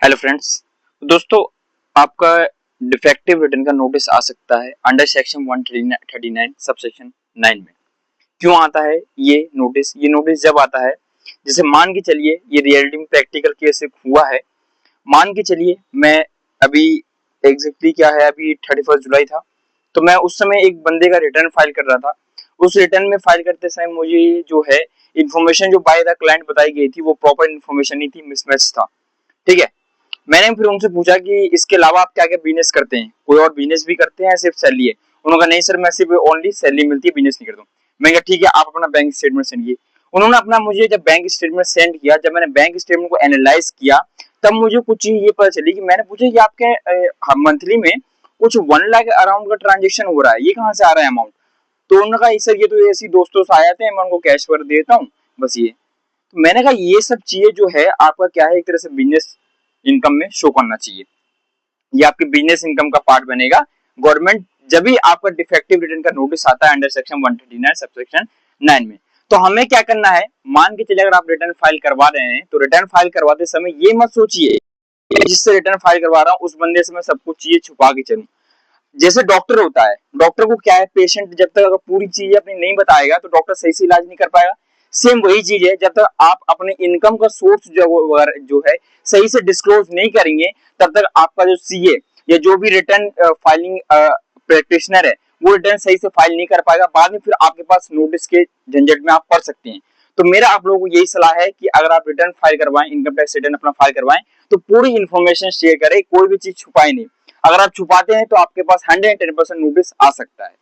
Hello friends. दोस्तों, आपका defective return का नोटिस आ सकता है अंडर सेक्शन 139 सब सेक्शन 9 में। क्यों आता है ये नोटिस जब आता है, जैसे मान के चलिए ये रियलिटी में प्रैक्टिकल केस एक हुआ है। मान के चलिए मैं अभी एग्जैक्टली क्या है, अभी 31 जुलाई था, तो मैं उस समय एक बंदे का रिटर्न फाइल कर रहा था। उस रिटर्न में फाइल करते समय मुझे जो है इन्फॉर्मेशन जो बाय द क्लाइंट बताई गई थी वो प्रॉपर इन्फॉर्मेशन नहीं थी, मिसमैच था। ठीक है। मैंने फिर उनसे पूछा कि इसके अलावा आप क्या क्या बिजनेस करते हैं, कोई और बिजनेस भी करते हैं, सिर्फ सैलरी है? उन्होंने कहा नहीं सर, मैं सिर्फ ओनली सैलरी मिलती है, बिजनेस नहीं करता हूँ। मैं कहा ठीक है, आप अपना बैंक स्टेटमेंट सेंड कीजिए। उन्होंने अपना मुझे जब बैंक स्टेटमेंट सेंड किया, जब मैंने बैंक स्टेटमेंट को एनालाइज किया, तब मुझे कुछ चीज ये पता चली कि मैंने पूछा कि आपके मंथली में कुछ 1 लाख अराउंड का ट्रांजेक्शन हो रहा है, ये कहाँ से आ रहा है अमाउंट? तो उन्होंने कहा सर ये तो ऐसे दोस्तों से आए थे, मैं उनको कैश पर देता हूँ, बस ये। तो मैंने कहा ये सब चीजें जो है आपका क्या है, एक तरह से बिजनेस इनकम में शो करना चाहिए, ये आपके बिजनेस इनकम का पार्ट बनेगा। गवर्नमेंट जब भी आपका डिफेक्टिव रिटर्न का नोटिस आता है अंडर सेक्शन 139 सबसेक्शन 9 में, तो हमें क्या करना है, मान के चलिए अगर आप रिटर्न फाइल करवा रहे हैं तो रिटर्न फाइल करवाते समय ये मत सोचिए कि जिससे रिटर्न फाइल करवा रहा हूं उस बंदे से मैं सब कुछ चीजें छुपा के चलूं। जैसे डॉक्टर होता है, डॉक्टर को क्या है, पेशेंट जब तक अगर पूरी चीजें अपनी नहीं बताएगा तो डॉक्टर सही से इलाज नहीं कर पाएगा। सेम वही चीज है, जब तक आप अपने इनकम का सोर्स जो है सही से डिस्क्लोज नहीं करेंगे, तब तक आपका जो सीए या जो भी रिटर्न फाइलिंग प्रैक्टिशनर है वो रिटर्न सही से फाइल नहीं कर पाएगा। बाद में फिर आपके पास नोटिस के झंझट में आप पड़ सकते हैं। तो मेरा आप लोगों को यही सलाह है कि अगर आप रिटर्न फाइल करवाएं, इनकम टैक्स रिटर्न अपना फाइल करवाएं, तो पूरी इन्फॉर्मेशन शेयर करें, कोई भी चीज छुपाए नहीं। अगर आप छुपाते हैं तो आपके पास 110% नोटिस आ सकता है।